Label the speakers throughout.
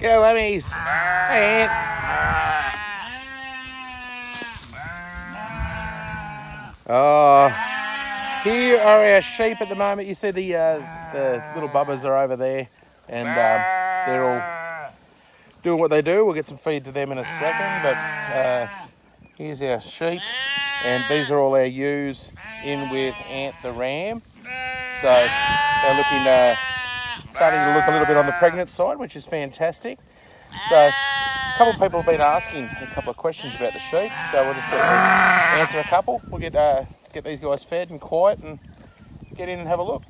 Speaker 1: Go, Emmys. Hey, Ant. Oh, here are our sheep at the moment. You see the little bubbers are over there, and they're all doing what they do. We'll get some feed to them in a second, but here's our sheep, and these are all our ewes in with Ant the ram. So they're looking, starting to look a little bit on the pregnant side, which is fantastic. So a couple of people have been asking a couple of questions about the sheep, so we'll just sort of answer a couple. We'll get these guys fed and quiet and get in and have a look.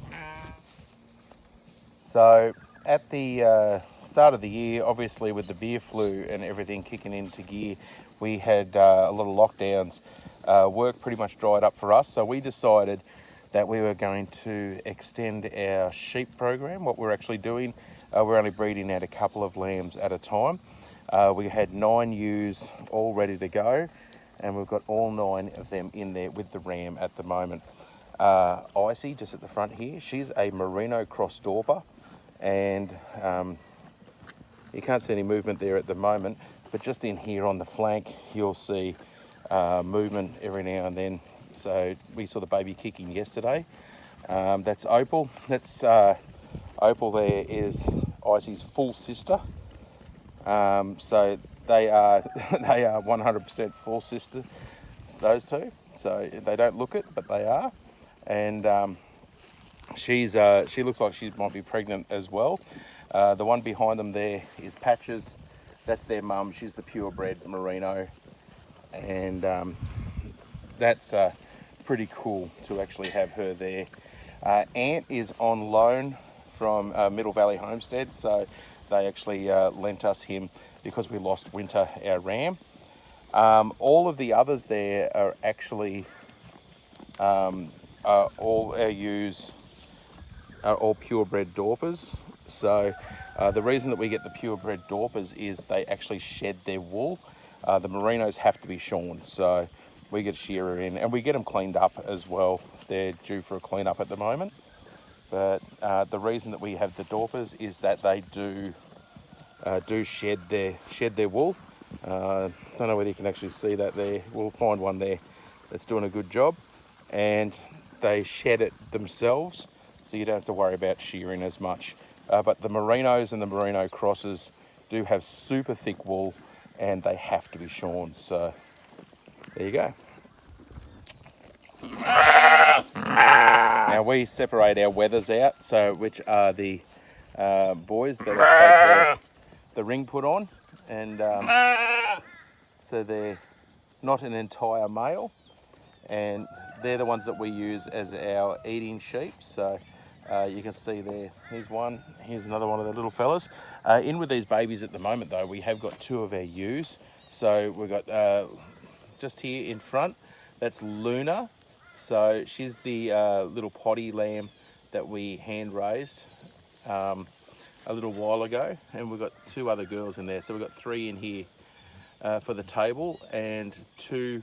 Speaker 1: So at the start of the year, obviously with the beer flu and everything kicking into gear, we had a lot of lockdowns. Work pretty much dried up for us, so we decided that we were going to extend our sheep program. What we're actually doing, we're only breeding out a couple of lambs at a time. We had 9 ewes all ready to go, and we've got all 9 of them in there with the ram at the moment. Icy, just at the front here, she's a merino cross dorper, and you can't see any movement there at the moment, but just in here on the flank, you'll see movement every now and then. So we saw the baby kicking yesterday. That's Opal. That's Opal there is Icy's full sister. So they are 100% full sisters, those two. So they don't look it, but they are. And she looks like she might be pregnant as well. The one behind them there is Patches. That's their mum. She's the purebred merino, and that's pretty cool to actually have her there. Ant is on loan from Middle Valley Homestead, so they actually lent us him because we lost Winter, our ram. All of the others there are actually all our ewes are all purebred dorpers. So the reason that we get the purebred dorpers is they actually shed their wool. The merinos have to be shorn, so we get a shearer in, and we get them cleaned up as well. They're due for a clean up at the moment. But the reason that we have the dorpers is that they do shed their wool. Don't know whether you can actually see that there. We'll find one there that's doing a good job, and they shed it themselves, so you don't have to worry about shearing as much. But the merinos and the merino crosses do have super thick wool, and they have to be shorn. So there you go. Now we separate our wethers out, so which are the boys that have had the ring put on, and so they're not an entire male, and they're the ones that we use as our eating sheep. So you can see there, here's one, here's another one of the little fellas. In with these babies at the moment though, we have got 2 of our ewes. So we've got just here in front, that's Luna. So she's the little potty lamb that we hand raised a little while ago, and we've got 2 other girls in there. So we've got 3 in here for the table, and 2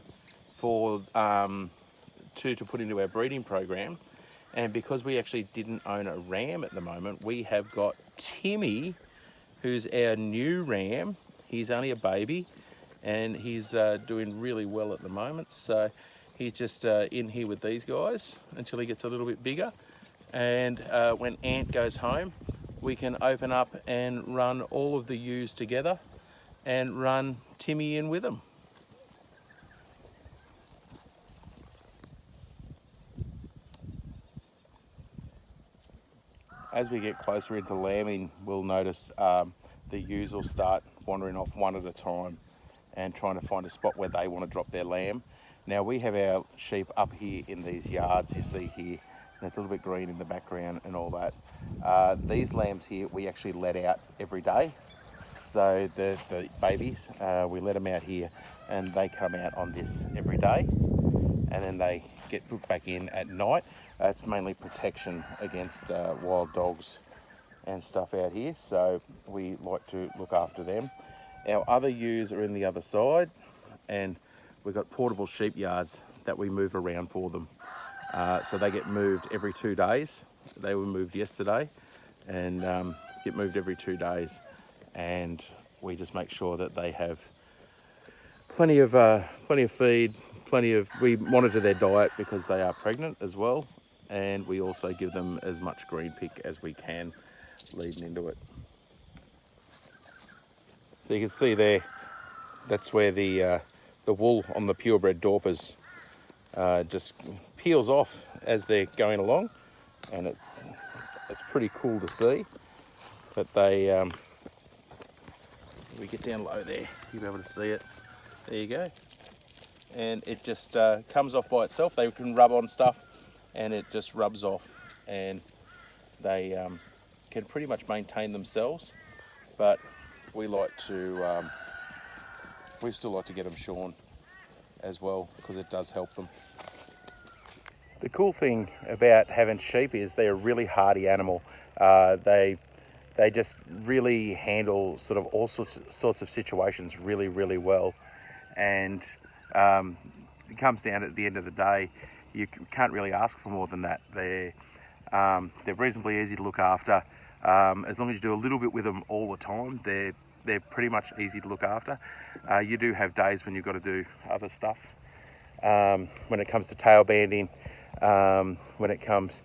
Speaker 1: for 2 to put into our breeding program. And because we actually didn't own a ram at the moment, we have got Timmy, who's our new ram. He's only a baby, and he's doing really well at the moment. So he's just in here with these guys until he gets a little bit bigger. And when Ant goes home, we can open up and run all of the ewes together and run Timmy in with them. As we get closer into lambing, we'll notice the ewes will start wandering off one at a time and trying to find a spot where they want to drop their lamb. Now we have our sheep up here in these yards you see here, and it's a little bit green in the background and all that. These lambs here we actually let out every day. So the babies, we let them out here, and they come out on this every day, and then they get put back in at night. It's mainly protection against wild dogs and stuff out here, so we like to look after them. Our other ewes are in the other side, and we've got portable sheep yards that we move around for them. So they get moved every 2 days. They were moved yesterday, and get moved every 2 days. and we just make sure that they have plenty of feed, we monitor their diet because they are pregnant as well, and we also give them as much green pick as we can leading into it. So you can see there, that's where the wool on the purebred Dorpers just peels off as they're going along, and it's pretty cool to see that they. We get down low there, you'll be able to see it. There you go. And it just comes off by itself. They can rub on stuff and it just rubs off, and they can pretty much maintain themselves, but we still like to get them shorn as well because it does help them. The cool thing about having sheep is they're a really hardy animal. They just really handle sort of all sorts of situations really, really well. And it comes down at the end of the day, you can't really ask for more than that. They're reasonably easy to look after. As long as you do a little bit with them all the time, they're pretty much easy to look after. You do have days when you've got to do other stuff. When it comes to tail banding, when it comes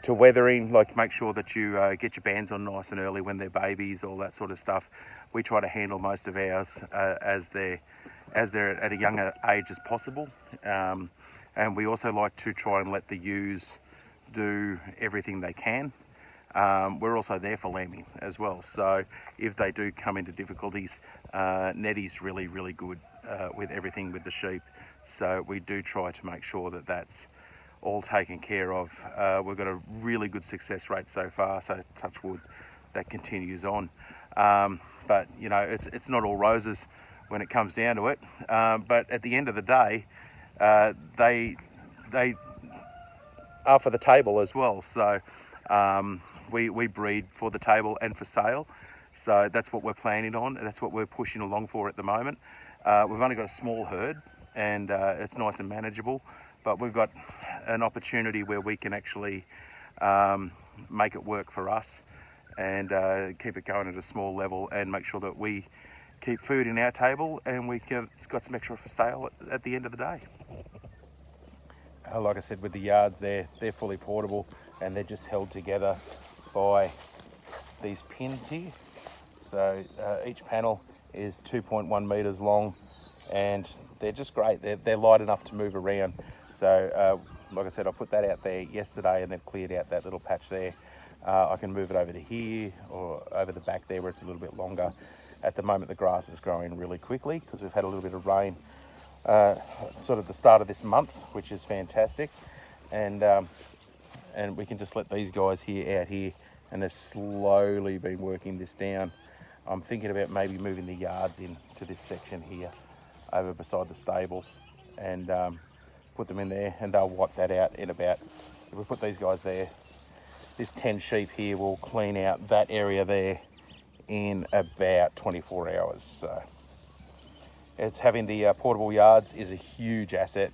Speaker 1: to weathering, like make sure that you get your bands on nice and early when they're babies, all that sort of stuff. We try to handle most of ours as they're at a younger age as possible, and we also like to try and let the ewes do everything they can. We're also there for lambing as well, so if they do come into difficulties, Nettie's really, really good with everything with the sheep, so we do try to make sure that that's all taken care of. We've got a really good success rate so far, so touch wood, that continues on. But you know, it's not all roses when it comes down to it. But at the end of the day, they are for the table as well. So we breed for the table and for sale. So that's what we're planning on, and that's what we're pushing along for at the moment. We've only got a small herd, and it's nice and manageable, but we've got an opportunity where we can actually make it work for us and keep it going at a small level and make sure that we keep food in our table and it's got some extra for sale at the end of the day. Like I said, with the yards, they're fully portable and they're just held together by these pins here. So each panel is 2.1 meters long, and they're just great. They're light enough to move around. So like I said, I put that out there yesterday and they've cleared out that little patch there. I can move it over to here or over the back there where it's a little bit longer. At the moment, the grass is growing really quickly because we've had a little bit of rain sort of the start of this month, which is fantastic. And we can just let these guys out here, and they've slowly been working this down. I'm thinking about maybe moving the yards into this section here over beside the stables and put them in there, and they'll wipe that out in about, if we put these guys there, this 10 sheep here will clean out that area there in about 24 hours. So it's having the portable yards is a huge asset,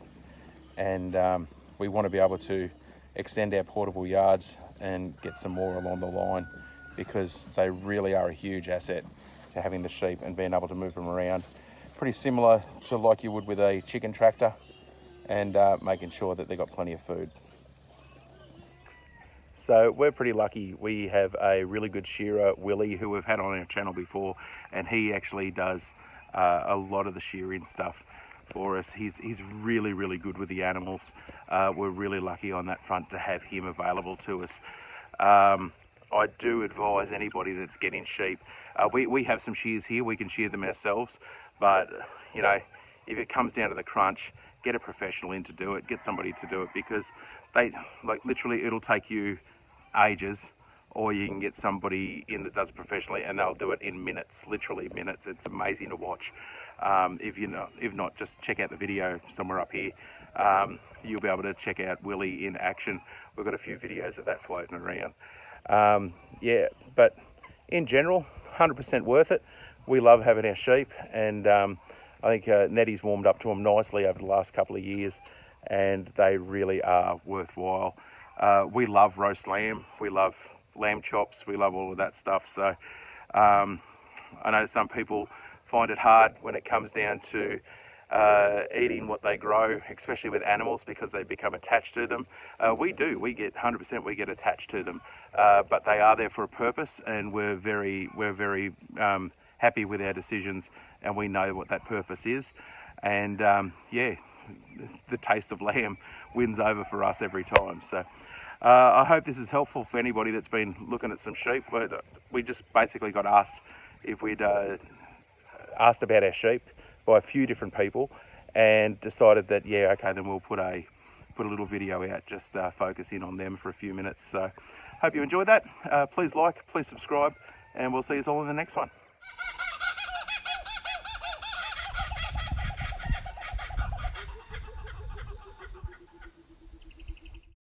Speaker 1: and we want to be able to extend our portable yards and get some more along the line, because they really are a huge asset to having the sheep and being able to move them around. Pretty similar to like you would with a chicken tractor, and making sure that they've got plenty of food. So we're pretty lucky. We have a really good shearer, Willie, who we've had on our channel before, and he actually does a lot of the shearing stuff for us. He's really, really good with the animals. We're really lucky on that front to have him available to us. I do advise anybody that's getting sheep, we have some shears here, we can shear them ourselves, but you know, if it comes down to the crunch, get a professional in to do it, get somebody to do it, because they, like, literally it'll take you ages, or you can get somebody in that does it professionally and they'll do it in minutes, literally minutes. It's amazing to watch. If not, just check out the video somewhere up here. You'll be able to check out Willie in action. We've got a few videos of that floating around. Yeah, but in general, 100% worth it. We love having our sheep, and I think Nettie's warmed up to them nicely over the last couple of years, and they really are worthwhile. We love roast lamb, we love lamb chops, we love all of that stuff, so I know some people find it hard when it comes down to eating what they grow, especially with animals, because they become attached to them. We get 100%, we get attached to them, but they are there for a purpose, and we're very happy with our decisions, and we know what that purpose is. And yeah, the taste of lamb wins over for us every time. So I hope this is helpful for anybody that's been looking at some sheep. We just basically got asked if we'd asked about our sheep by a few different people, and decided that, yeah, okay, then we'll put a little video out, just focusing on them for a few minutes. So hope you enjoyed that. Please like, please subscribe, and we'll see you all in the next one.